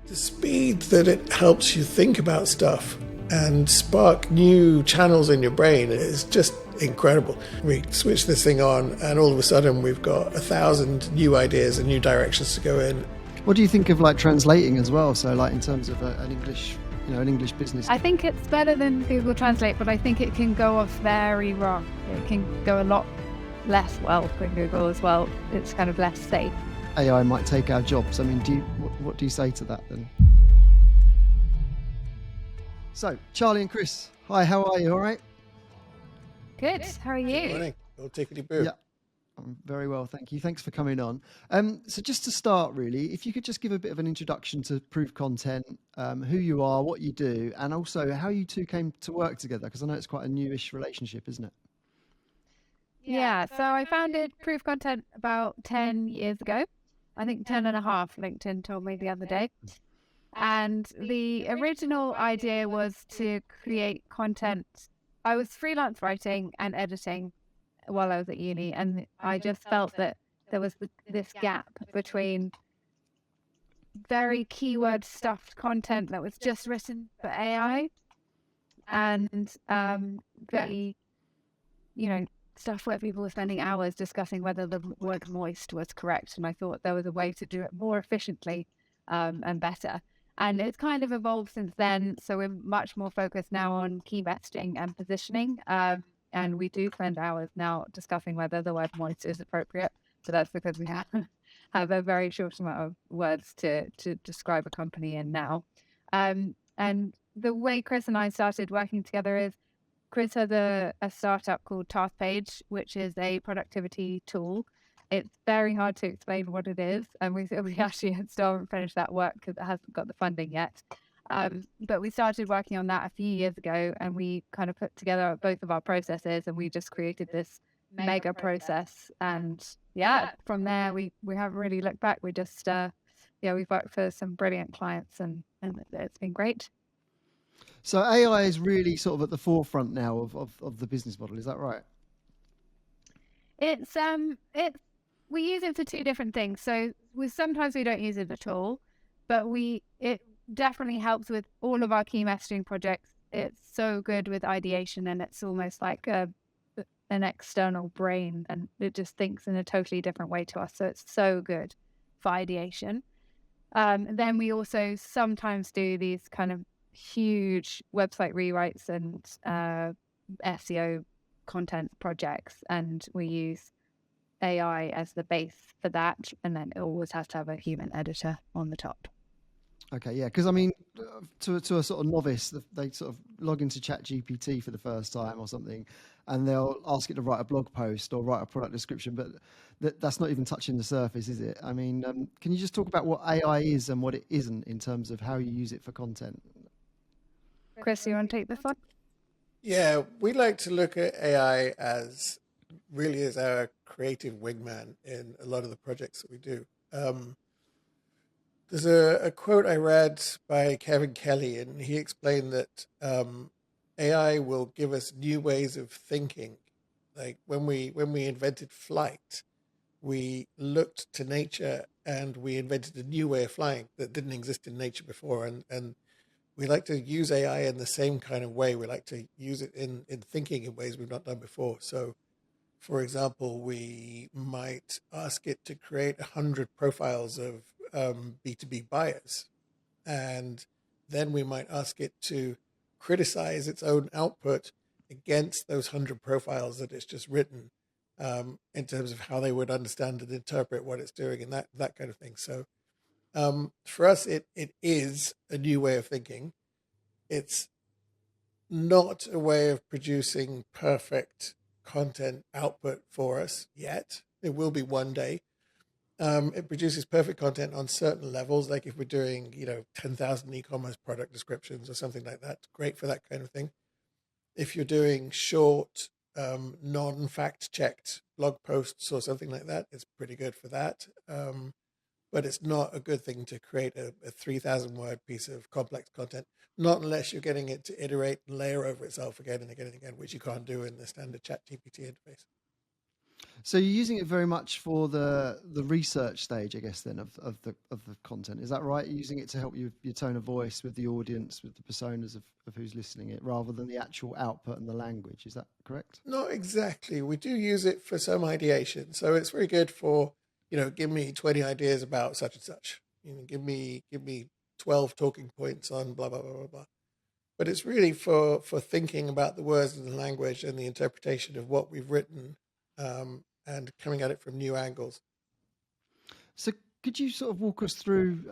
The speed that it helps you think about stuff and spark new channels in your brain is just incredible. We switch this thing on and all of a sudden we've got 1,000 new ideas and new directions to go in. What do you think of like translating as well? So like in terms of an English business? I think it's better than Google Translate, but I think it can go off very wrong. It can go a lot less well than Google as well. It's kind of less safe. AI might take our jobs. I mean, what do you say to that then? So, Charli and Chris, hi, how are you? All right? Good. How are you? Good morning. Go tickety-boo. Yeah, I'm very well, thank you. Thanks for coming on. So just to start, really, if you could just give a bit of an introduction to Proof Content, who you are, what you do, and also how you two came to work together, because I know it's quite a newish relationship, isn't it? Yeah, so I founded Proof Content about 10 years ago. I think 10 and a half, LinkedIn told me the other day. And the original idea was to create content. I was freelance writing and editing while I was at uni, and I just felt that there was this gap between very keyword stuffed content that was just written for AI and very, stuff where people were spending hours discussing whether the word moist was correct. And I thought there was a way to do it more efficiently and better. And it's kind of evolved since then. So we're much more focused now on key messaging and positioning. And we do spend hours now discussing whether the word moist is appropriate. So that's because we have a very short amount of words to describe a company in now. And the way Chris and I started working together is Chris has a startup called TaskPage, which is a productivity tool. It's very hard to explain what it is, and we actually still haven't finished that work because it hasn't got the funding yet. But we started working on that a few years ago, and we kind of put together both of our processes, and we just created this mega process. And from there we haven't really looked back. We just we've worked for some brilliant clients, and it's been great. So AI is really sort of at the forefront now of the business model. Is that right? We use it for two different things. So sometimes we don't use it at all, but it definitely helps with all of our key messaging projects. It's so good with ideation, and it's almost like an external brain, and it just thinks in a totally different way to us. So it's so good for ideation. Then we also sometimes do these kind of huge website rewrites and SEO content projects, and we use AI as the base for that, and then it always has to have a human editor on the top. Okay, yeah, because I mean, to a sort of novice, they sort of log into ChatGPT for the first time or something, and they'll ask it to write a blog post or write a product description, but that's not even touching the surface, is it? I mean, can you just talk about what AI is and what it isn't in terms of how you use it for content? Chris, you want to take this one? Yeah, we like to look at AI as really as our creative wingman in a lot of the projects that we do. There's a quote I read by Kevin Kelly, and he explained that AI will give us new ways of thinking. Like when we invented flight, we looked to nature and we invented a new way of flying that didn't exist in nature before. And we like to use AI in the same kind of way. We like to use it in thinking in ways we've not done before. So, for example, we might ask it to create 100 profiles of B2B buyers. And then we might ask it to criticize its own output against those 100 profiles that it's just written in terms of how they would understand and interpret what it's doing and that kind of thing. So for us, it is a new way of thinking. It's not a way of producing perfect content output for us yet. It will be one day. It produces perfect content on certain levels, like if we're doing, 10,000 e-commerce product descriptions or something like that. Great for that kind of thing. If you're doing short, non-fact-checked blog posts or something like that, it's pretty good for that. But it's not a good thing to create a 3,000-word piece of complex content, not unless you're getting it to iterate and layer over itself again and again and again, which you can't do in the standard ChatGPT interface. So you're using it very much for the research stage, I guess, then of the content. Is that right? You're using it to help you with your tone of voice, with the audience, with the personas of who's listening it, rather than the actual output and the language. Is that correct? Not exactly. We do use it for some ideation. So it's very good for, give me 20 ideas about such and such. Give me 12 talking points on blah, blah, blah, blah, blah. But it's really for thinking about the words and the language and the interpretation of what we've written, and coming at it from new angles. So could you sort of walk us through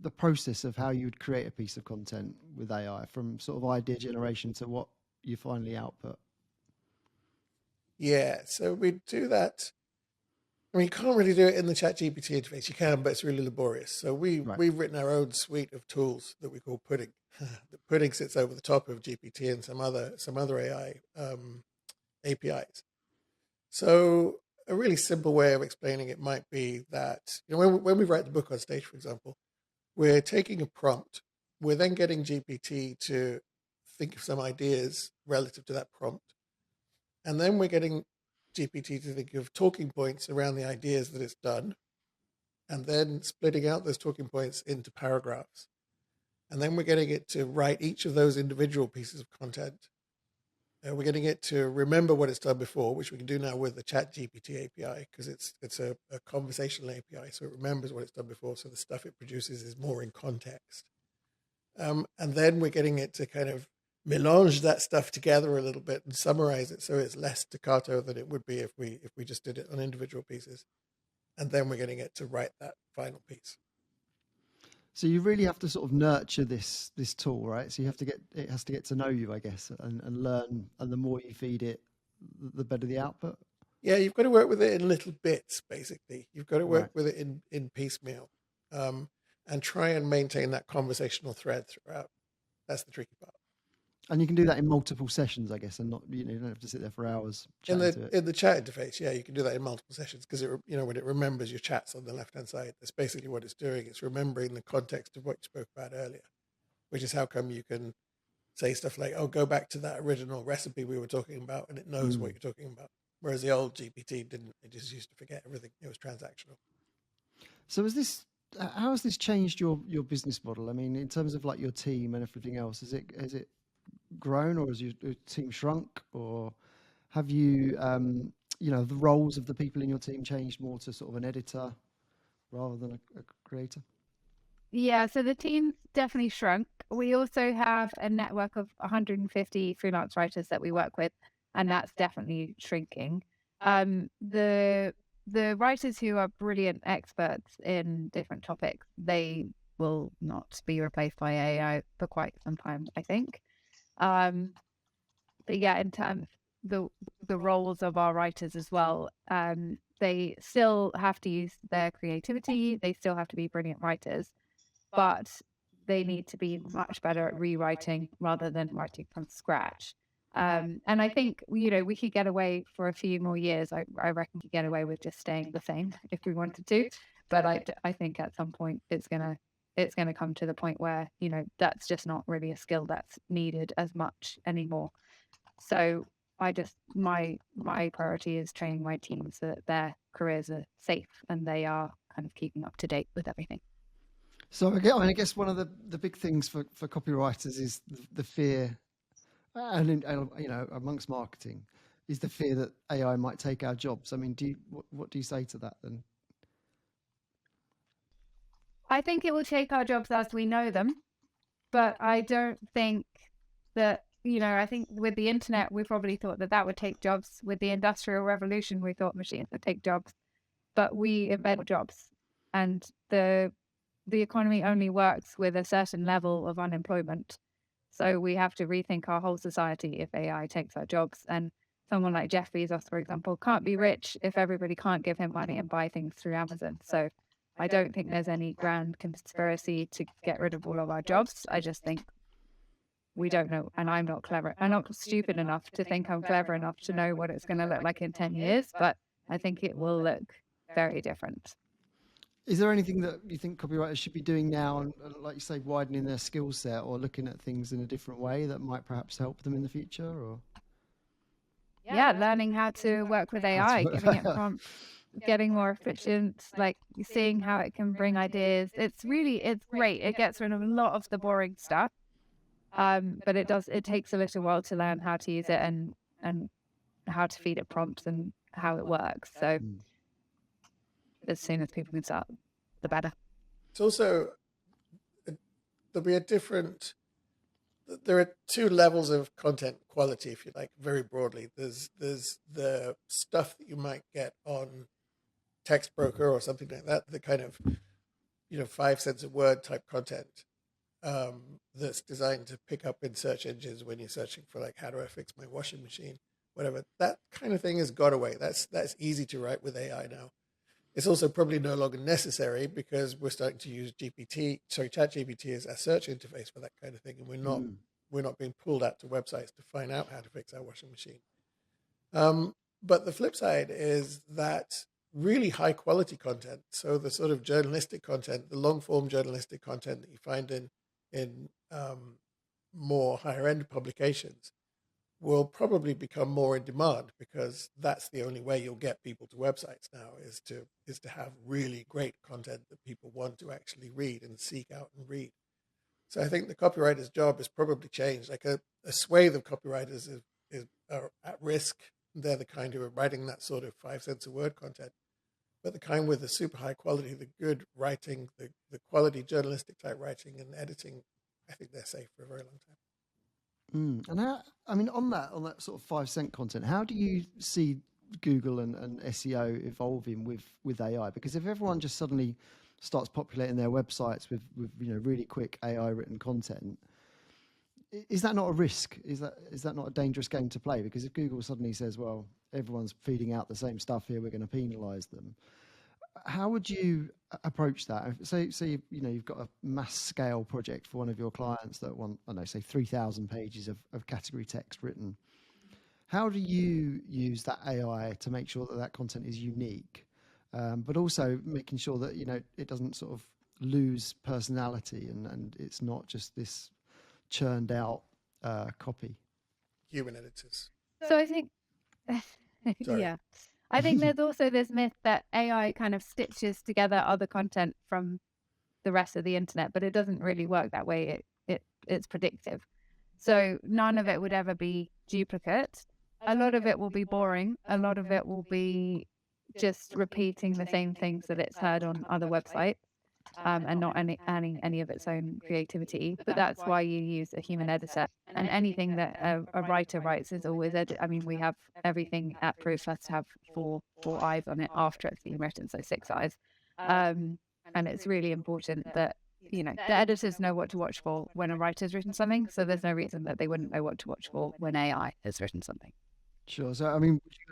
the process of how you would create a piece of content with AI, from sort of idea generation to what you finally output? Yeah, so we do that. I mean, you can't really do it in the ChatGPT interface. You can, but it's really laborious. So Right. we've written our own suite of tools that we call Pudding. The Pudding sits over the top of GPT and some other AI APIs. So a really simple way of explaining it might be that, when we write the book on stage, for example, we're taking a prompt. We're then getting GPT to think of some ideas relative to that prompt. And then we're getting GPT to think of talking points around the ideas that it's done, and then splitting out those talking points into paragraphs. And then we're getting it to write each of those individual pieces of content. We're getting it to remember what it's done before, which we can do now with the ChatGPT API, because it's a conversational API, so it remembers what it's done before, so the stuff it produces is more in context. And then we're getting it to kind of melange that stuff together a little bit and summarize it so it's less staccato than it would be if we just did it on individual pieces. And then we're getting it to write that final piece. So you really have to sort of nurture this tool, right? So it has to get to know you, I guess, and learn. And the more you feed it, the better the output. Yeah, you've got to work with it in little bits, basically. You've got to work Right. with it in piecemeal, and try and maintain that conversational thread throughout. That's the tricky part. And you can do that in multiple sessions, I guess, and not, you don't have to sit there for hours chatting to it. In the chat interface, yeah, you can do that in multiple sessions, because when it remembers your chats on the left hand side, that's basically what it's doing. It's remembering the context of what you spoke about earlier, which is how come you can say stuff like, "Oh, go back to that original recipe we were talking about," and it knows what you're talking about. Whereas the old GPT didn't; it just used to forget everything. It was transactional. So how has this changed your business model? I mean, in terms of like your team and everything else, has it grown, or has your team shrunk, or have you, the roles of the people in your team changed more to sort of an editor rather than a creator? Yeah, so the team definitely shrunk. We also have a network of 150 freelance writers that we work with, and that's definitely shrinking. The writers who are brilliant experts in different topics, they will not be replaced by AI for quite some time, I think. But yeah, in terms of the roles of our writers as well, they still have to use their creativity. They still have to be brilliant writers, but they need to be much better at rewriting rather than writing from scratch. And I think, we could get away for a few more years. I reckon we could get away with just staying the same if we wanted to. But I think at some point it's gonna come to the point where, that's just not really a skill that's needed as much anymore. So my priority is training my team so that their careers are safe and they are kind of keeping up to date with everything. So I guess one of the big things for copywriters is the fear, and amongst marketing, is the fear that AI might take our jobs. I mean, what do you say to that then? I think it will take our jobs as we know them, but I don't think that, I think with the internet, we probably thought that would take jobs. With the Industrial Revolution, we thought machines would take jobs, but we invent jobs. And the economy only works with a certain level of unemployment. So we have to rethink our whole society if AI takes our jobs. And someone like Jeff Bezos, for example, can't be rich if everybody can't give him money and buy things through Amazon. So I don't think there's any grand conspiracy to get rid of all of our jobs. I just think we don't know. And I'm not clever. I'm not stupid enough to think I'm clever enough to know what it's going to look like in 10 years, but I think it will look very different. Is there anything that you think copywriters should be doing now, and like you say, widening their skill set or looking at things in a different way that might perhaps help them in the future? Or learning how to work with AI, giving it prompts, getting more efficient, like seeing how it can bring ideas. It's great. It gets rid of a lot of the boring stuff. But it takes a little while to learn how to use it and how to feed it prompts and how it works. So as soon as people can start, the better. It's also, there'll be there are two levels of content quality, if you like, very broadly. There's the stuff that you might get on Text Broker or something like that, the kind of 5 cents a word type content that's designed to pick up in search engines when you're searching for, like, how do I fix my washing machine, whatever. That kind of thing has got away. That's easy to write with AI now. It's also probably no longer necessary because we're starting to use ChatGPT as a search interface for that kind of thing, and we're not being pulled out to websites to find out how to fix our washing machine. But the flip side is that really high quality content, so the sort of journalistic content, the long form journalistic content that you find in more higher end publications, will probably become more in demand, because that's the only way you'll get people to websites now, is to have really great content that people want to actually read and seek out and read. So I think the copywriter's job has probably changed. Like a swathe of copywriters are at risk. They're the kind who are writing that sort of 5 cents a word content. But the kind with the super high quality, the good writing, the quality journalistic type writing and editing, I think they're safe for a very long time. And on that sort of 5 cent content, how do you see Google and SEO evolving with AI? Because if everyone just suddenly starts populating their websites with really quick AI written content, is that not a risk? Is that not a dangerous game to play? Because if Google suddenly says, well, everyone's feeding out the same stuff here, we're going to penalize them. How would you approach that? Say you've got a mass scale project for one of your clients that want, I don't know, say 3,000 pages of category text written. How do you use that AI to make sure that content is unique, but also making sure that it doesn't sort of lose personality and it's not just this churned out copy? Human editors. So I think, yeah. I think there's also this myth that AI kind of stitches together other content from the rest of the internet, but it doesn't really work that way. It's predictive. So none of it would ever be duplicate. A lot of it will be boring. A lot of it will be just repeating the same things that it's heard on other websites. And not adding any of its own creativity. But that's why you use a human editor. And anything that a writer writes is always we have everything at Proof has to have four eyes on it after it's been written, so 6 eyes. And it's really important that the editors know what to watch for when a writer's written something. So there's no reason that they wouldn't know what to watch for when AI has written something. Sure. So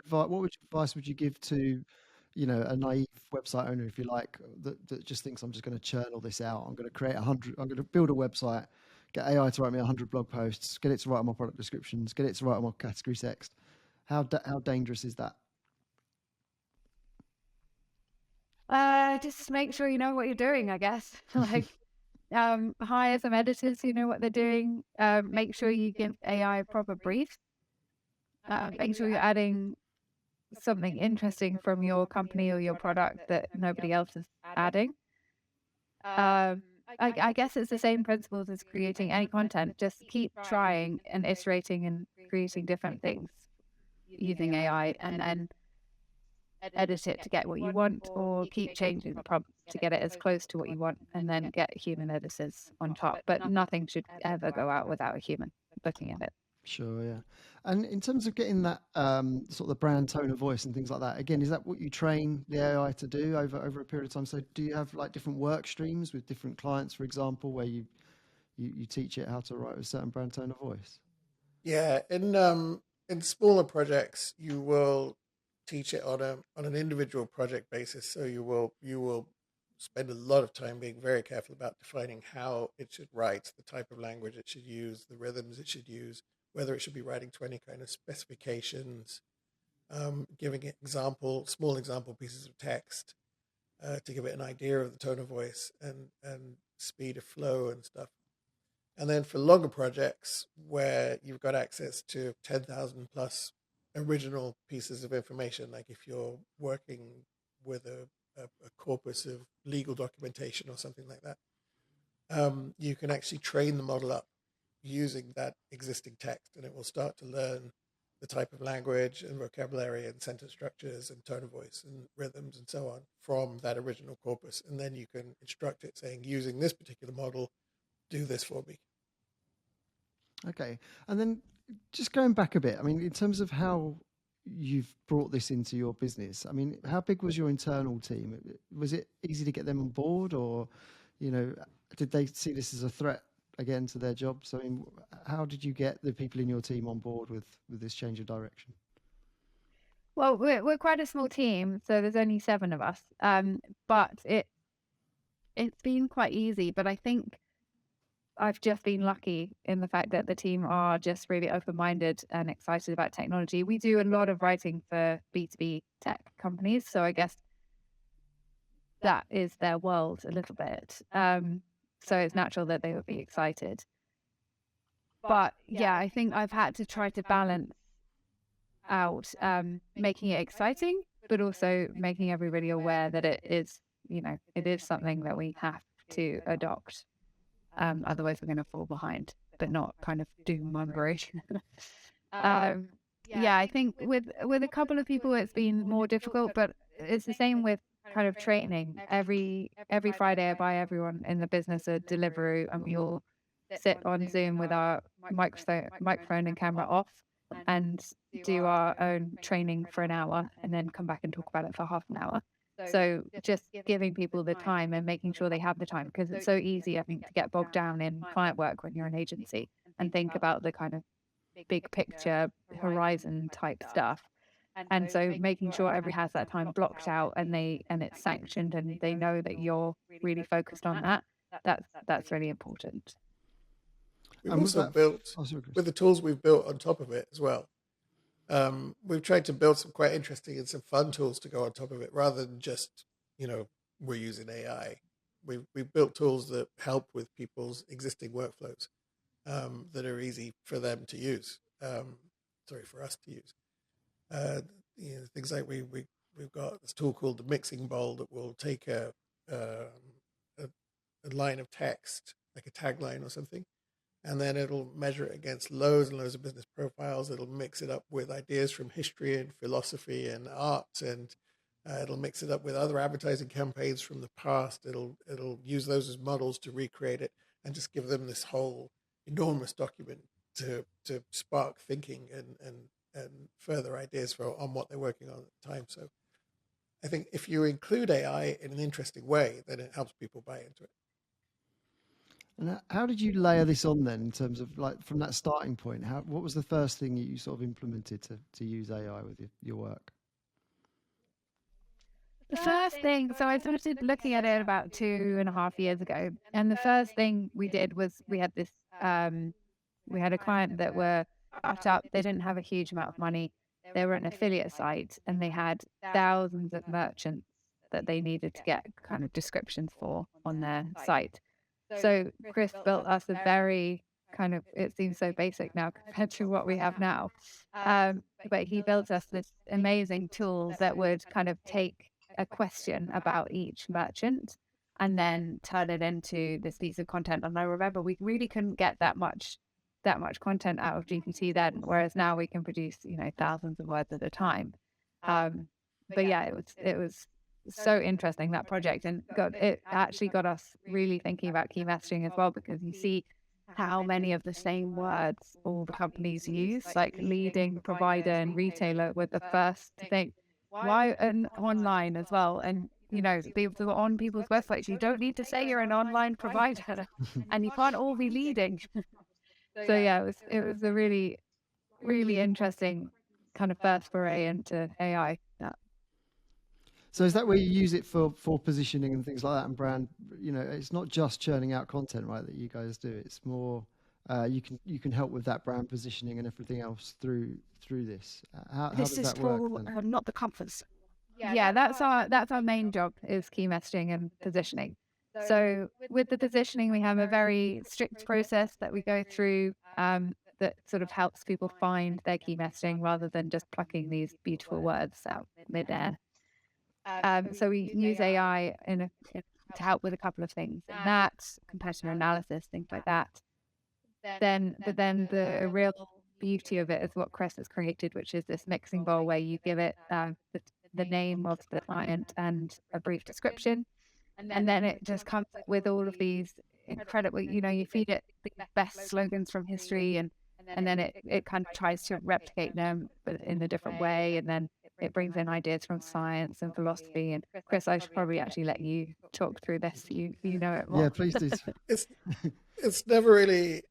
what advice would you give to a naive website owner, if you like, that just thinks, I'm just going to churn all this out. I'm going to create I'm going to build a website, get AI to write me 100 blog posts, get it to write my product descriptions, get it to write my category text. How dangerous is that? Just make sure you know what you're doing, I guess. Hire some editors who know what they're doing. Make sure you give AI a proper brief. Make sure you're adding something interesting from your company or your product that nobody else is adding. I guess it's the same principles as creating any content. Just keep trying and iterating and creating different things using AI, and then edit it to get what you want, or keep changing the prompt to get it as close to what you want, and then get human editors on top. But nothing should ever go out without a human looking at it. Sure, yeah. And in terms of getting that sort of the brand tone of voice and things like that, again, is that what you train the AI to do over a period of time? So do you have like different work streams with different clients, for example, where you teach it how to write with a certain brand tone of voice? Yeah, in smaller projects, you will teach it on an individual project basis. So you will spend a lot of time being very careful about defining how it should write, the type of language it should use, the rhythms it should use, whether it should be writing to any kind of specifications, giving it small example pieces of text to give it an idea of the tone of voice and speed of flow and stuff. And then for longer projects where you've got access to 10,000 plus original pieces of information. Like if you're working with a corpus of legal documentation or something like that, you can actually train the model up using that existing text, and it will start to learn the type of language and vocabulary and sentence structures and tone of voice and rhythms and so on from that original corpus. And then you can instruct it saying, using this particular model, do this for me. Okay. And then just going back a bit, I mean, in terms of how you've brought this into your business, I mean, how big was your internal team? Was it easy to get them on board, or, did they see this as a threat again to their jobs? I mean, how did you get the people in your team on board with this change of direction? Well, we're quite a small team, so there's only 7 of us. But it's been quite easy. But I think I've just been lucky in the fact that the team are just really open-minded and excited about technology. We do a lot of writing for B2B tech companies, so I guess that is their world a little bit. So it's natural that they would be excited. But yeah, I think I've had to try to balance out making it exciting, but also making everybody aware that it is something that we have to adopt. Otherwise we're going to fall behind, but not kind of doom mongering. Yeah, I think with a couple of people it's been more difficult, but it's the same with kind of training. Every Friday I buy everyone in the business a Deliveroo, and we all sit on Zoom with our microphone and camera off and do our own training for an hour, and then come back and talk about it for half an hour. So just giving people the time and making sure they have the time, because it's so easy, I think, to get bogged down in client work when you're an agency and think about the kind of big picture horizon type stuff. And so making sure everybody has that time blocked out and it's sanctioned and they know that you're really focused on that, that's really important. We've also built, with the tools we've built on top of it as well, we've tried to build some quite interesting and some fun tools to go on top of it, rather than just, we're using AI. We've built tools that help with people's existing workflows, that are easy for them to use. For us to use. Things like we've got this tool called the mixing bowl that will take a line of text, like a tagline or something, and then it'll measure it against loads and loads of business profiles. It'll mix it up with ideas from history and philosophy and art, and it'll mix it up with other advertising campaigns from the past. It'll use those as models to recreate it and just give them this whole enormous document to spark thinking and further ideas on what they're working on at the time. So I think if you include AI in an interesting way, then it helps people buy into it. And how did you layer this on then, in terms of, like, from that starting point? What was the first thing you sort of implemented to use AI with your work? The first thing, so I started looking at it about 2.5 years ago, and the first thing we did was we had this we had a client that were startup. They didn't have a huge amount of money. They were an affiliate site, and they had thousands of merchants that they needed to get kind of descriptions for on their site. So Chris built us a very kind of, it seems so basic now compared to what we have now, but he built us this amazing tool that would kind of take a question about each merchant and then turn it into this piece of content. And I remember we really couldn't get that much content out of GPT then, whereas now we can produce thousands of words at a time. But yeah, it was so interesting, that project, and it actually got us really thinking about key messaging as well, because you see how many of the same words all the companies use, like leading provider and retailer were the first to think, why an online as well? And people on people's websites, you don't need to say you're an online provider and you can't all be leading. So yeah, it was a really, really interesting kind of first foray into AI. Yeah. So is that where you use it for positioning and things like that, and brand? It's not just churning out content, right, that you guys do. It's more you can help with that brand positioning and everything else through this. How does that work? This is not the compass. Yeah, that's our main job, is key messaging and positioning. So with the positioning, we have a very strict process that we go through, that sort of helps people find their key messaging rather than just plucking these beautiful words out midair. So we use AI to help with a couple of things, and that's competitor analysis, things like that. But then the real beauty of it is what Chris has created, which is this mixing bowl where you give it the name of the client and a brief description, and then it just comes up with all of these incredible, you feed it the best slogans from history, and then it kind of tries to replicate them but in a different way, and then it brings in ideas from science and philosophy. And Chris, I should probably actually let you talk through this. You know it more. Yeah, please do. It's never really.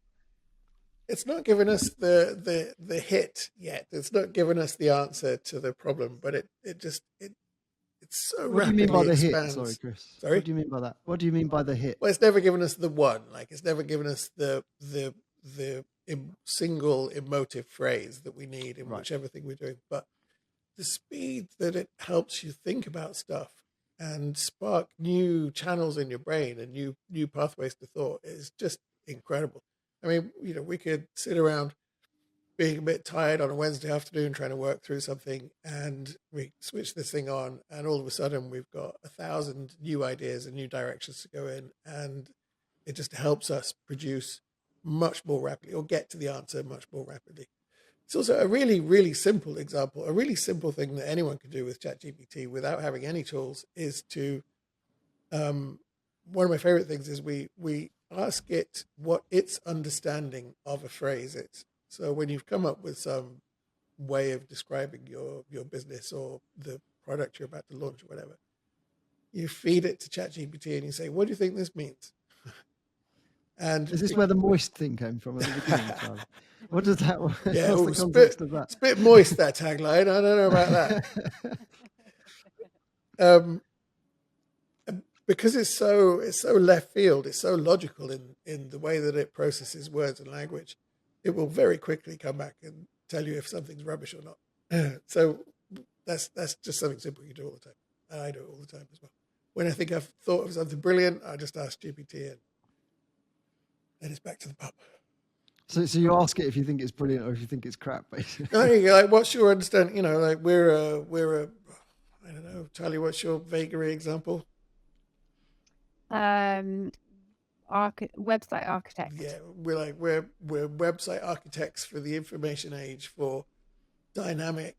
It's not given us the hit yet. It's not given us the answer to the problem, but it's so What do you rapidly mean by the expands. hit? Sorry, Chris. Sorry? What do you mean by that? What do you mean by the hit? Well, it's never given us the one. Like, it's never given us the single emotive phrase that we need in whichever thing we're doing. But the speed that it helps you think about stuff and spark new channels in your brain and new pathways to thought is just incredible. I mean, we could sit around being a bit tired on a Wednesday afternoon trying to work through something, and we switch this thing on, and all of a sudden we've got 1,000 new ideas and new directions to go in, and it just helps us produce much more rapidly, or get to the answer much more rapidly. It's also a really, really simple example, a really simple thing that anyone can do with ChatGPT without having any tools is to, one of my favorite things is we ask it what its understanding of a phrase is. So when you've come up with some way of describing your business or the product you're about to launch or whatever, you feed it to ChatGPT and you say, what do you think this means? And is this where the moist thing came from at the beginning, Charlie? What does that? Yeah, what's the context of that? It's a bit moist, that tagline. I don't know about that. Because it's so left field, it's so logical in the way that it processes words and language, it will very quickly come back and tell you if something's rubbish or not. So that's just something simple you do all the time. And I do it all the time as well. When I think I've thought of something brilliant, I just ask GPT and then it's back to the pub. So you ask it if you think it's brilliant or if you think it's crap, basically. No, like, what's your understanding? Like we're a, I don't know, Charlie, what's your vagary example? Website architect. Yeah, we're website architects for the information age for dynamic,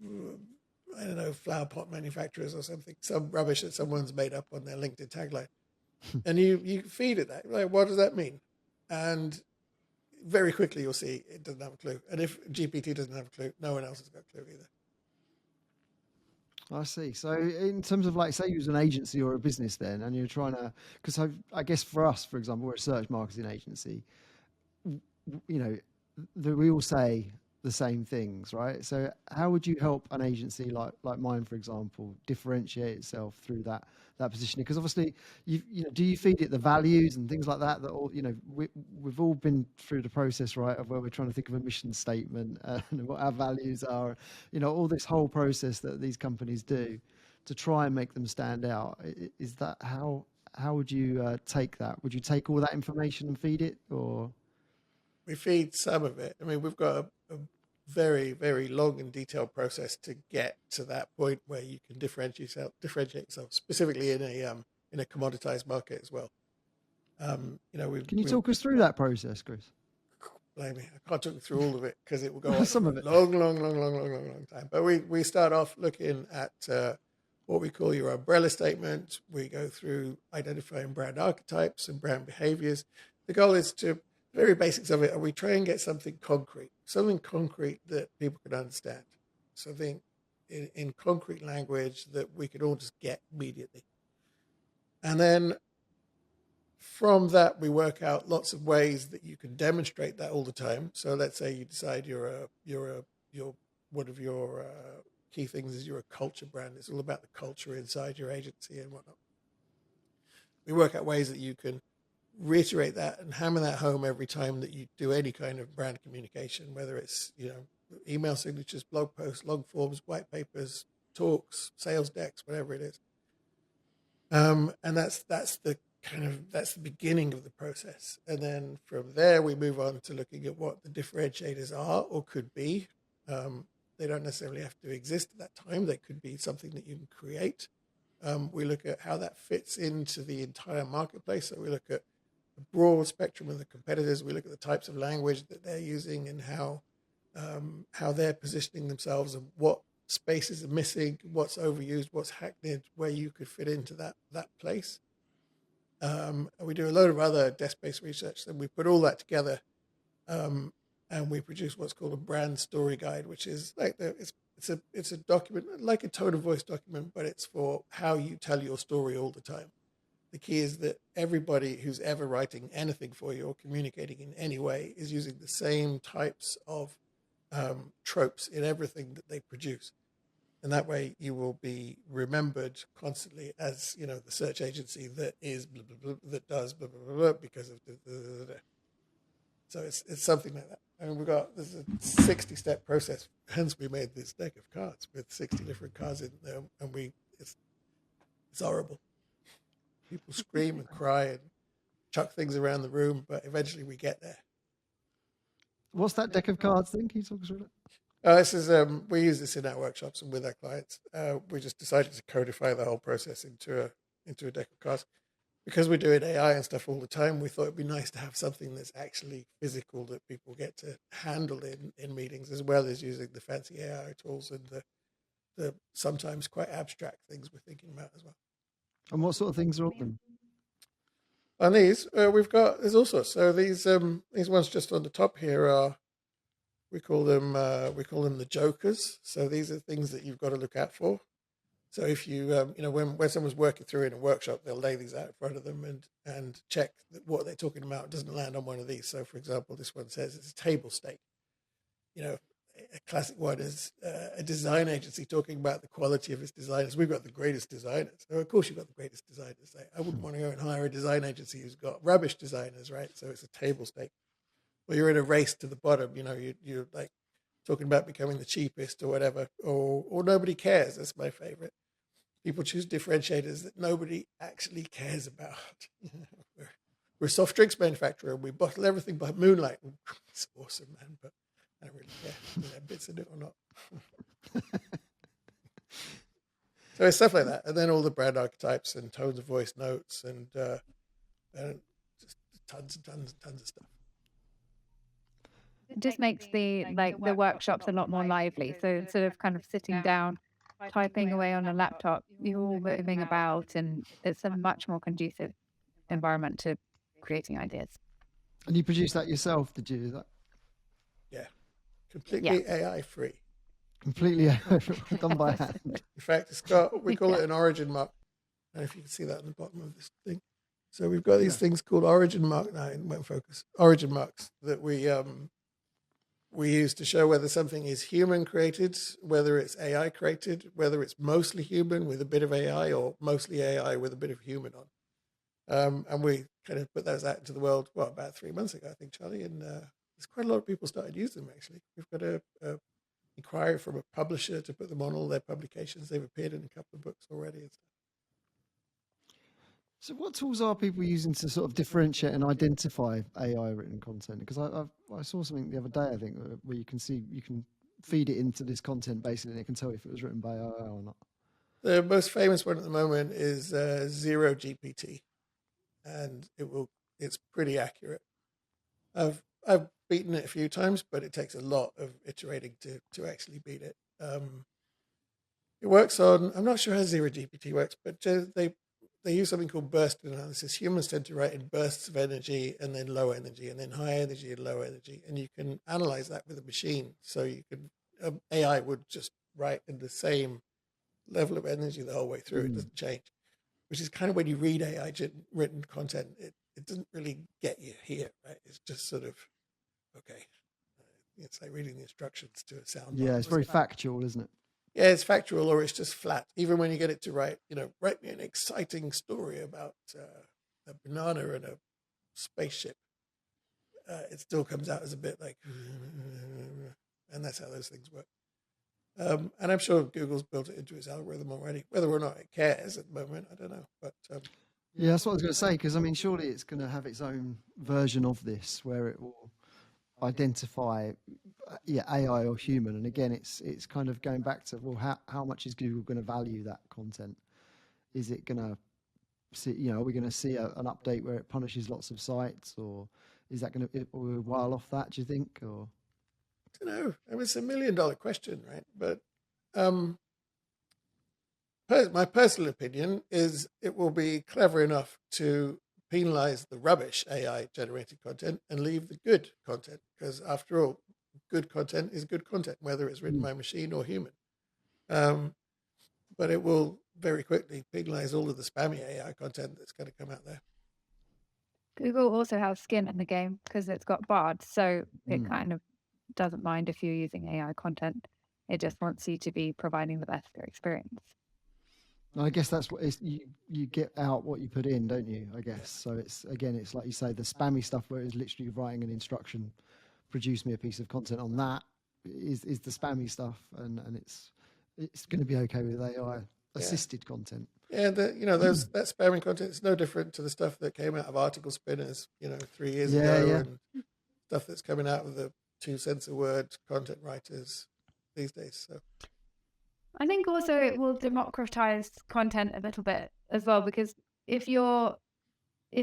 I don't know, flower pot manufacturers or something, some rubbish that someone's made up on their LinkedIn tagline. And you feed it that, like, what does that mean? And very quickly you'll see it doesn't have a clue. And if GPT doesn't have a clue, no one else has got a clue either. I see. So in terms of, like, say you was an agency or a business then, and you're trying to, because I guess for us, for example, we're a search marketing agency, we all say the same things, right? So how would you help an agency like mine, for example, differentiate itself through that positioning? Because obviously, do you feed it the values and things like that? That all, we've all been through the process, right, of where we're trying to think of a mission statement and what our values are. All this whole process that these companies do to try and make them stand out. Is that how would you take that? Would you take all that information and feed it, or? We feed some of it. I mean, we've got a very, very long and detailed process to get to that point where you can differentiate yourself, specifically in a commoditized market as well. Can you talk us through that process, Chris? Blame me, I can't talk you through all of it because it will go on some of it. long time. But we start off looking at what we call your umbrella statement. We go through identifying brand archetypes and brand behaviors. The goal is to, very basics of it, are we try and get something concrete that people can understand, something in concrete language that we can all just get immediately. And then from that, we work out lots of ways that you can demonstrate that all the time. So let's say you decide you're one of your key things is you're a culture brand. It's all about the culture inside your agency and whatnot. We work out ways that you can reiterate that and hammer that home every time that you do any kind of brand communication, whether it's email signatures, blog posts, log forms, white papers, talks, sales decks, whatever it is. And that's the that's the beginning of the process. And then from there, we move on to looking at what the differentiators are or could be. They don't necessarily have to exist at that time. They could be something that you can create. We look at how that fits into the entire marketplace. So we look at the broad spectrum of the competitors. We look at the types of language that they're using and how they're positioning themselves and what spaces are missing, what's overused, what's hackneyed, where you could fit into that place. We do a load of other desk-based research, and we put all that together, and we produce what's called a brand story guide, which is like it's a document like a tone of voice document, but it's for how you tell your story all the time. The key is that everybody who's ever writing anything for you or communicating in any way is using the same types of tropes in everything that they produce. And that way you will be remembered constantly as, the search agency that is blah, blah, blah, that does blah, blah, blah, blah because of the. So it's something like that. I mean, there's a 60-step process. Hence, we made this deck of cards with 60 different cards in there, and it's horrible. People scream and cry and chuck things around the room, but eventually we get there. What's that deck of cards thing? Can you talk us through it? This is we use this in our workshops and with our clients. We just decided to codify the whole process into a deck of cards. Because we're doing AI and stuff all the time, we thought it'd be nice to have something that's actually physical that people get to handle in meetings, as well as using the fancy AI tools and the sometimes quite abstract things we're thinking about as well. And what sort of things are on them? On these, there's all sorts. So these ones just on the top here are, we call them the jokers. So these are things that you've got to look out for. So if you, when someone's working through in a workshop, they'll lay these out in front of them and check that what they're talking about doesn't land on one of these. So, for example, this one says it's a table stake. A classic one is a design agency talking about the quality of its designers. We've got the greatest designers. So, of course, you've got the greatest designers. I wouldn't want to go and hire a design agency who's got rubbish designers, right? So it's a table stake. Well, you're in a race to the bottom. You're like talking about becoming the cheapest or whatever, or nobody cares. That's my favorite. People choose differentiators that nobody actually cares about. We're a soft drinks manufacturer. We bottle everything by moonlight. It's awesome, man, but I don't really care if there are bits in it or not. So it's stuff like that. And then all the brand archetypes and tones of voice notes and just tons and tons and tons of stuff. It just makes the workshops a lot more lively. So instead of kind of sitting down, typing away on a laptop, you're all moving about, and it's a much more conducive environment to creating ideas. And you produced that yourself, did you? Yeah, completely AI free. Completely done by hand. In fact, we call it an origin mark. I don't know if you can see that at the bottom of this thing. So we've got these things called origin mark. No, it won't focus. Origin marks that we use to show whether something is human created, whether it's AI created, whether it's mostly human with a bit of AI or mostly AI with a bit of human on. And we kind of put those out into the world, about 3 months ago, I think, Charlie. And there's quite a lot of people started using them, actually. We've got a inquiry from a publisher to put them on all their publications. They've appeared in a couple of books already and stuff. So what tools are people using to sort of differentiate and identify AI written content? Because I saw something the other day, I think, where you can feed it into this content basically, and it can tell if it was written by AI or not. The most famous one at the moment is Zero GPT, and it's pretty accurate. I've beaten it a few times, but it takes a lot of iterating to actually beat it. It works on, I'm not sure how Zero GPT works, but they use something called burst analysis. Humans tend to write in bursts of energy and then low energy and then high energy and low energy. And you can analyze that with a machine. So you can, AI would just write in the same level of energy the whole way through. It doesn't change, which is kind of when you read AI written content, it doesn't really get you here, right? It's just sort of, okay. It's like reading the instructions to a sound. Yeah, it's very factual, isn't it? Yeah, it's factual, or it's just flat. Even when you get it to write me an exciting story about a banana and a spaceship, it still comes out as a bit like, and that's how those things work. And I'm sure Google's built it into its algorithm already. Whether or not it cares at the moment, I don't know. But Yeah, that's what I was going to say, because I mean, surely it's going to have its own version of this where it will identify, yeah, AI or human. And again, it's kind of going back to, well, how much is Google going to value that content? Is it going to see, are we going to see an update where it punishes lots of sites, or is that going to while off that? Do you think, or? I don't know. I mean, it's $1 million question, right? But my personal opinion is it will be clever enough to penalize the rubbish AI generated content and leave the good content, because after all, good content is good content, whether it's written by machine or human. But it will very quickly penalize all of the spammy AI content that's going to come out there. Google also has skin in the game because it's got Bard, so it kind of doesn't mind if you're using AI content. It just wants you to be providing the best experience. I guess that's what you get out what you put in, don't you? I guess so. It's like you say, the spammy stuff where it's literally writing an instruction, produce me a piece of content on that is the spammy stuff, and it's going to be okay with AI assisted content. Yeah, that spamming content is no different to the stuff that came out of article spinners, 3 years ago, and stuff that's coming out of the 2 cents a word content writers these days. So I think also it will democratize content a little bit as well, because if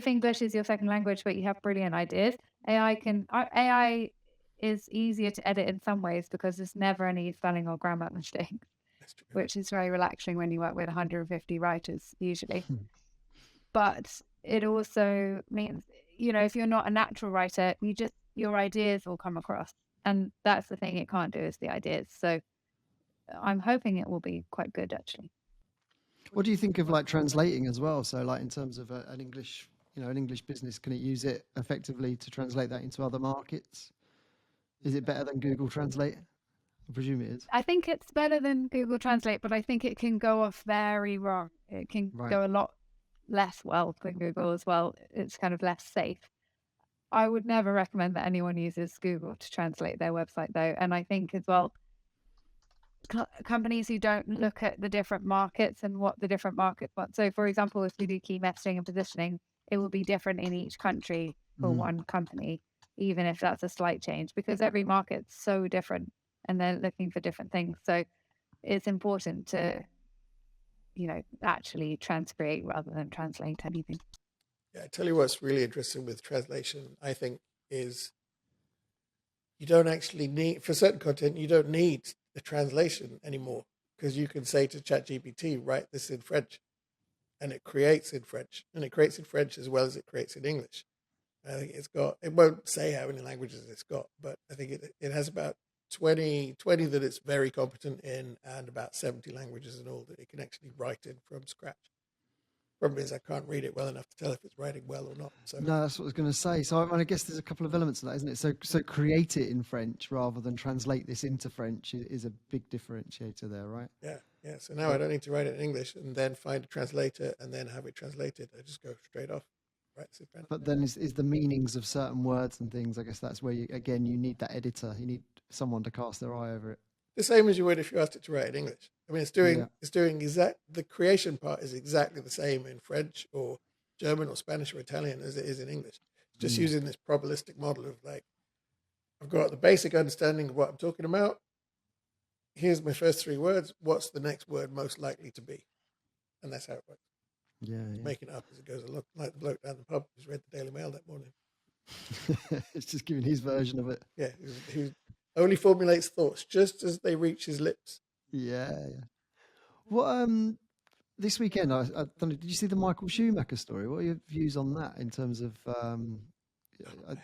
English is your second language but you have brilliant ideas, AI is easier to edit in some ways because there's never any spelling or grammar mistakes, which is very relaxing when you work with 150 writers usually. But it also means, if you're not a natural writer, your ideas will come across, and that's the thing it can't do, is the ideas. So I'm hoping it will be quite good, actually. What do you think of like translating as well? So like in terms of an English, an English business, can it use it effectively to translate that into other markets? Is it better than Google Translate? I presume it is. I think it's better than Google Translate, but I think it can go off very wrong. It can go a lot less well than Google as well. It's kind of less safe. I would never recommend that anyone uses Google to translate their website, though. And I think as well, companies who don't look at the different markets and what the different markets want. So, for example, if we do key messaging and positioning, it will be different in each country for one company, even if that's a slight change, because every market's so different and they're looking for different things. So it's important to, actually transcreate rather than translate anything. Yeah, I tell you what's really interesting with translation, I think, is you don't actually need, for certain content, you don't need a translation anymore, because you can say to ChatGPT, write this in French, and it creates in French, and it creates in French as well as it creates in English. I think it won't say how many languages it's got, but I think it has about 20 that it's very competent in, and about 70 languages in all that it can actually write in from scratch. Problem is, I can't read it well enough to tell if it's writing well or not. So no, that's what I was going to say. So I guess there's a couple of elements to that, isn't it? So create it in French rather than translate this into French is a big differentiator there, right? Yeah. So now I don't need to write it in English and then find a translator and then have it translated. I just go straight off. Right. But then is the meanings of certain words and things, I guess that's where you need that editor. You need someone to cast their eye over it. The same as you would if you asked it to write in English. I mean, it's doing the creation part is exactly the same in French or German or Spanish or Italian as it is in English. It's just using this probabilistic model of like, I've got the basic understanding of what I'm talking about. Here's my first 3 words. What's the next word most likely to be? And that's how it works. It's making it up as it goes along, like the bloke down the pub who's read the Daily Mail that morning. It's just giving his version of it. Yeah, he only formulates thoughts just as they reach his lips. Yeah. What this weekend? I don't know. Did you see the Michael Schumacher story? What are your views on that in terms of?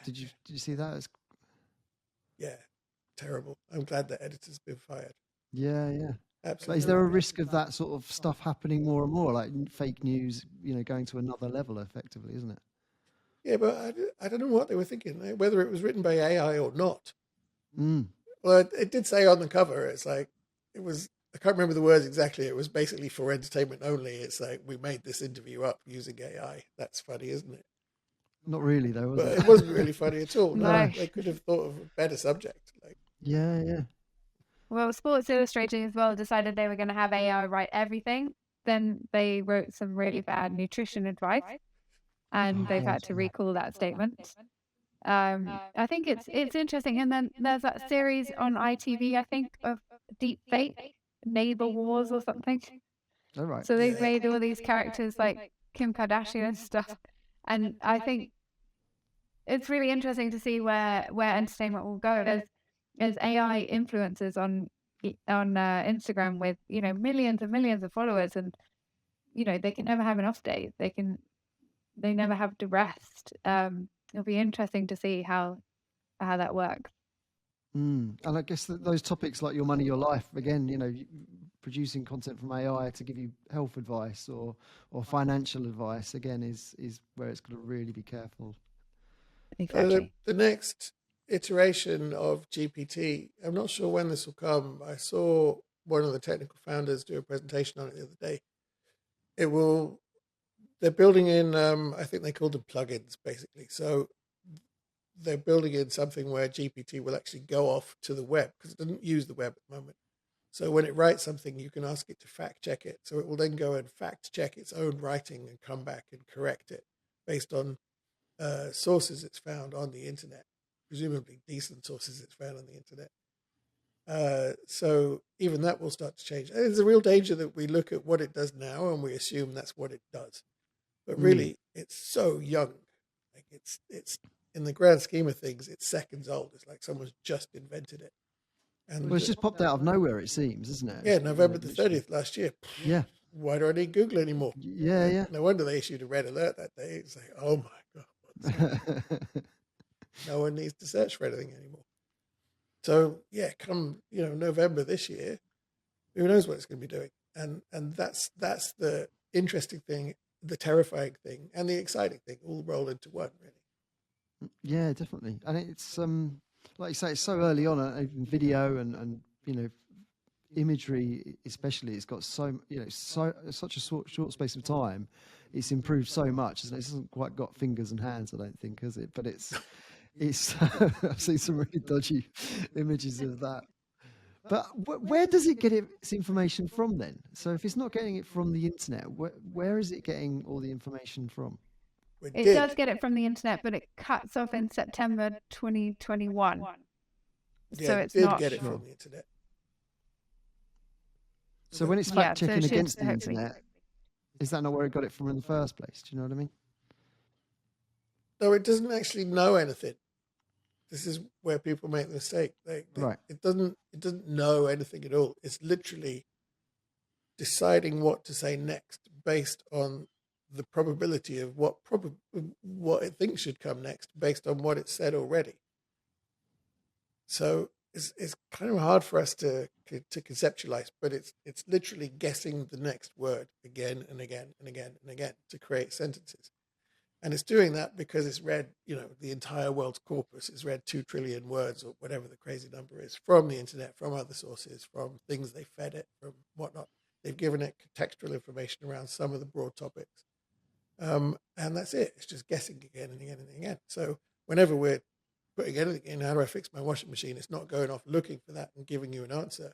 Did you see that? Yeah, terrible. I'm glad the editor's been fired. Yeah. Absolutely. But is there a risk of that sort of stuff happening more and more, like fake news, going to another level, effectively, isn't it? Yeah, but I don't know what they were thinking, whether it was written by AI or not. Well, it did say on the cover, it's like, I can't remember the words exactly. It was basically for entertainment only. It's like, we made this interview up using AI. That's funny, isn't it? Not really, though, was it? It wasn't really funny at all. No. They could have thought of a better subject. Yeah. Well, Sports Illustrated as well decided they were going to have AI write everything. then they wrote some really bad nutrition advice, and they've had to recall that statement. I think it's interesting. And then there's that series on ITV, I think, of deep fake neighbor wars or something. All right. So they've made all these characters like Kim Kardashian and stuff. And I think it's really interesting to see where entertainment will go. There's AI influencers on Instagram with, you know, millions and millions of followers, and, you know, they can never have an off day. They never have to rest. It'll be interesting to see how that works. And I guess those topics like your money, your life, again, you know, producing content from AI to give you health advice or financial advice, again, is where it's got to really be careful. Exactly. The next iteration of GPT, I'm not sure when this will come. I saw one of the technical founders do a presentation on it the other day. They're building in, I think they called them plugins, basically. So they're building in something where GPT will actually go off to the web, because it doesn't use the web at the moment. So when it writes something, you can ask it to fact check it. So it will then go and fact check its own writing and come back and correct it based on sources it's found on the internet, presumably decent sources it's found on the internet. So even that will start to change. There's a real danger that we look at what it does now and we assume that's what it does. But really, it's so young. Like it's in the grand scheme of things, it's seconds old. It's like someone's just invented it. And well, it's just popped out of nowhere, it seems, isn't it? Yeah, November the 30th last year. Yeah. Why do I need Google anymore? Yeah. No wonder they issued a red alert that day. It's like, oh my God. No one needs to search for anything anymore. So yeah, come, you know, November this year, who knows what it's going to be doing? And that's the interesting thing, the terrifying thing, and the exciting thing, all rolled into one, really. Yeah, definitely. And it's like you say, it's so early on, even video and you know, imagery especially. It's got so, you know, such a short space of time. It's improved so much, isn't it? It hasn't quite got fingers and hands, I don't think, has it? But it's I've seen some really dodgy images of that. But where does it get its information from then? So if it's not getting it from the internet, where is it getting all the information from? It does get it from the internet, but it cuts off in September 2021. Yeah, so it's it did not get it from the internet. So when it's fact checking so it against should the hopefully- internet, is that not where it got it from in the first place? Do you know what I mean? No, it doesn't actually know anything. This is where people make the mistake. Right. It doesn't know anything at all. It's literally deciding what to say next based on the probability of what it thinks should come next based on what it said already. So it's kind of hard for us to conceptualize, but it's literally guessing the next word again and again and again and again to create sentences. And it's doing that because it's read, you know, the entire world's corpus. It's read 2 trillion words or whatever the crazy number is from the internet, from other sources, from things they fed it, from whatnot. They've given it contextual information around some of the broad topics. And that's it. It's just guessing again and again and again. So whenever we're putting anything in, how do I fix my washing machine? It's not going off looking for that and giving you an answer.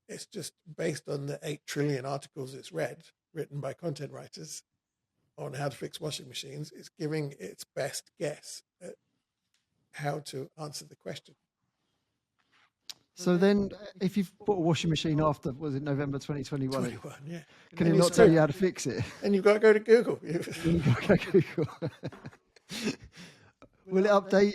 It's just based on the 8 trillion articles it's read, written by content writers on how to fix washing machines. It's giving its best guess at how to answer the question. So then, if you've bought a washing machine after, was it November 2021? 21, yeah. Can it not tell you how to fix it? And you've got to go to Google. You've got to go to Google. Will it update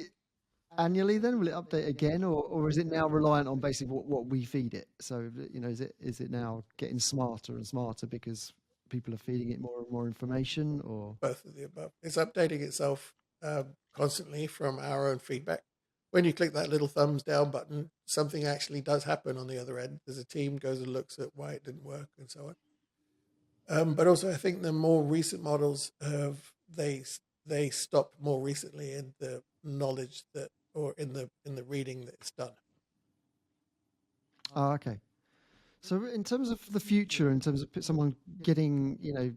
annually then? Will it update again, or is it now reliant on basically what we feed it? So, you know, is it now getting smarter and smarter because people are feeding it more and more information, or both of the above? It's updating itself constantly from our own feedback. When you click that little thumbs down button, something actually does happen on the other end. There's a team goes and looks at why it didn't work and so on. But also, I think the more recent models they stopped more recently in the knowledge that, or in the reading that it's done. Oh, okay. So in terms of the future, in terms of someone getting, you know,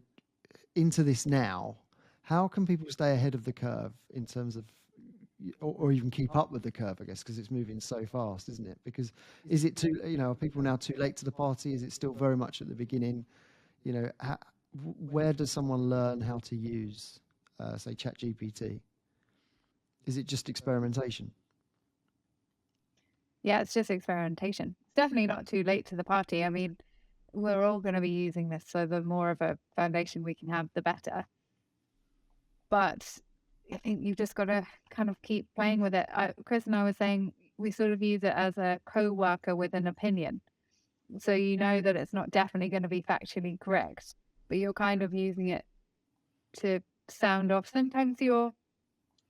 into this now, how can people stay ahead of the curve in terms of, or even keep up with the curve, I guess, because it's moving so fast, isn't it? Because is it too, you know, are people now too late to the party? Is it still very much at the beginning? where does someone learn how to use, say, ChatGPT? Is it just experimentation? Yeah, it's just experimentation. Definitely not too late to the party. I mean, we're all going to be using this, so the more of a foundation we can have, the better. But I think you've just got to kind of keep playing with it. Chris and I were saying we sort of use it as a co-worker with an opinion. So you know that it's not definitely going to be factually correct, but you're kind of using it to sound off sometimes your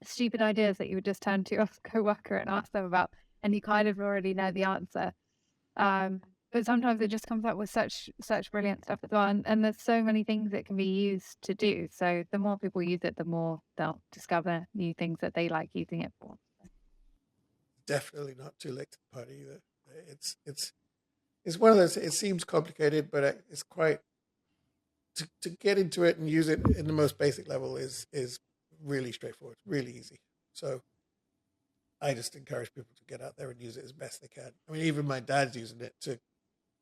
stupid ideas that you would just turn to your co-worker and ask them about, and you kind of already know the answer. But sometimes it just comes up with such brilliant stuff as well. And there's so many things it can be used to do. So the more people use it, the more they'll discover new things that they like using it for. Definitely not too late to the party either. It's one of those, it seems complicated, but it's quite, to get into it and use it in the most basic level is really straightforward, really easy. So I just encourage people to get out there and use it as best they can. I mean, even my dad's using it to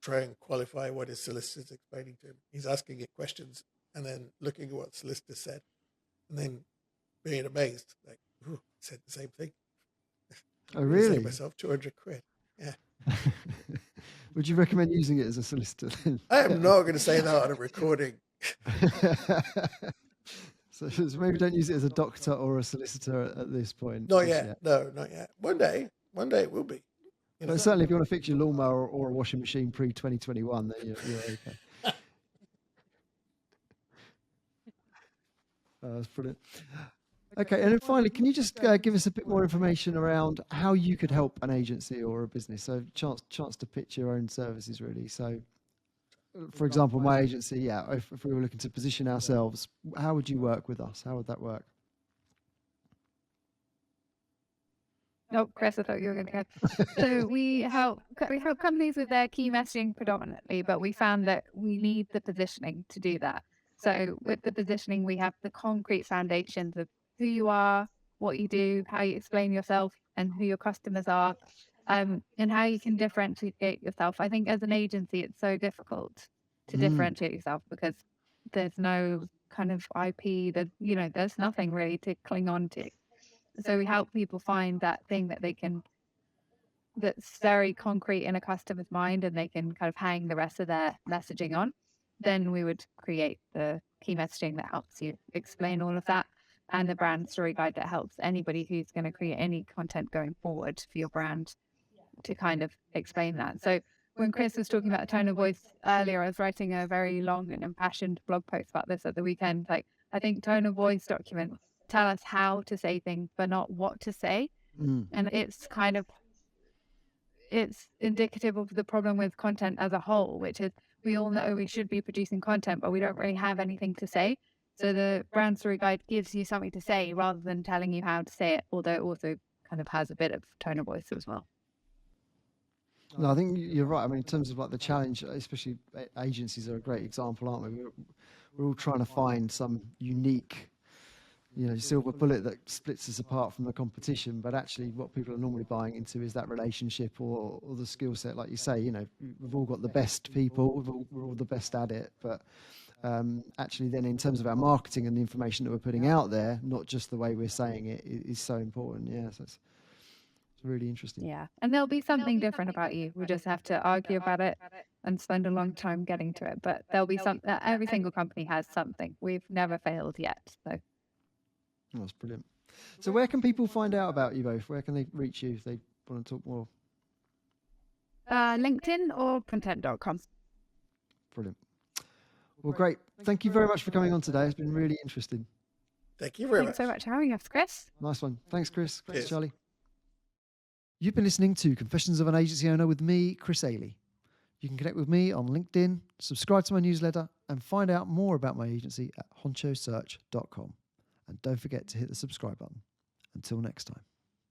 try and qualify what his solicitor's explaining to him. He's asking it questions and then looking at what the solicitor said and then being amazed, like, ooh, it said the same thing. Oh, really? Save myself 200 quid. Yeah. Would you recommend using it as a solicitor then? I am not going to say that on a recording. So maybe don't use it as a doctor or a solicitor at this point. Not yet. No, not yet. One day it will be. But certainly if you want to fix your lawnmower or a washing machine pre-2021, then you're okay. That's brilliant. Okay, and then finally, can you just give us a bit more information around how you could help an agency or a business? So chance to pitch your own services, really. So, for example, my agency, if we were looking to position ourselves, how would you work with us? How would that work? Nope, Chris, I thought you were going to go. So we help companies with their key messaging predominantly, but we found that we need the positioning to do that. So with the positioning, we have the concrete foundations of who you are, what you do, how you explain yourself, and who your customers are, and how you can differentiate yourself. I think as an agency, it's so difficult to differentiate yourself because there's no kind of IP, that there's nothing really to cling on to. So we help people find that thing that they can, that's very concrete in a customer's mind, and they can kind of hang the rest of their messaging on. Then we would create the key messaging that helps you explain all of that, and the brand story guide that helps anybody who's going to create any content going forward for your brand to kind of explain that. So when Chris was talking about tone of voice earlier, I was writing a very long and impassioned blog post about this at the weekend. Like, I think tone of voice documents tell us how to say things, but not what to say. And it's indicative of the problem with content as a whole, which is we all know we should be producing content, but we don't really have anything to say. So the brand story guide gives you something to say rather than telling you how to say it, although it also kind of has a bit of tone of voice as well. No, I think you're right. I mean, in terms of like the challenge, especially agencies are a great example, aren't we? We're all trying to find some unique, silver bullet that splits us apart from the competition. But actually, what people are normally buying into is that relationship or the skill set. Like you say, we've all got the best people, we're all the best at it. But actually, then in terms of our marketing and the information that we're putting out there, not just the way we're saying it, is so important. Yeah, so it's really interesting. Yeah, and there'll be something different about you. We just have to argue about it and spend a long time getting to it. But there'll be something. Every single company has something. We've never failed yet. So that's brilliant. So where can people find out about you both? Where can they reach you if they want to talk more? LinkedIn or content.com. Brilliant. Well, great. Thank you very much for coming on today. It's been really interesting. Thank you very much. Thanks so much for having us, Chris. Nice one. Thanks, Chris. Thanks, Cheers. Charli. You've been listening to Confessions of an Agency Owner with me, Chris Ailey. You can connect with me on LinkedIn, subscribe to my newsletter, and find out more about my agency at honchosearch.com. And don't forget to hit the subscribe button. Until next time.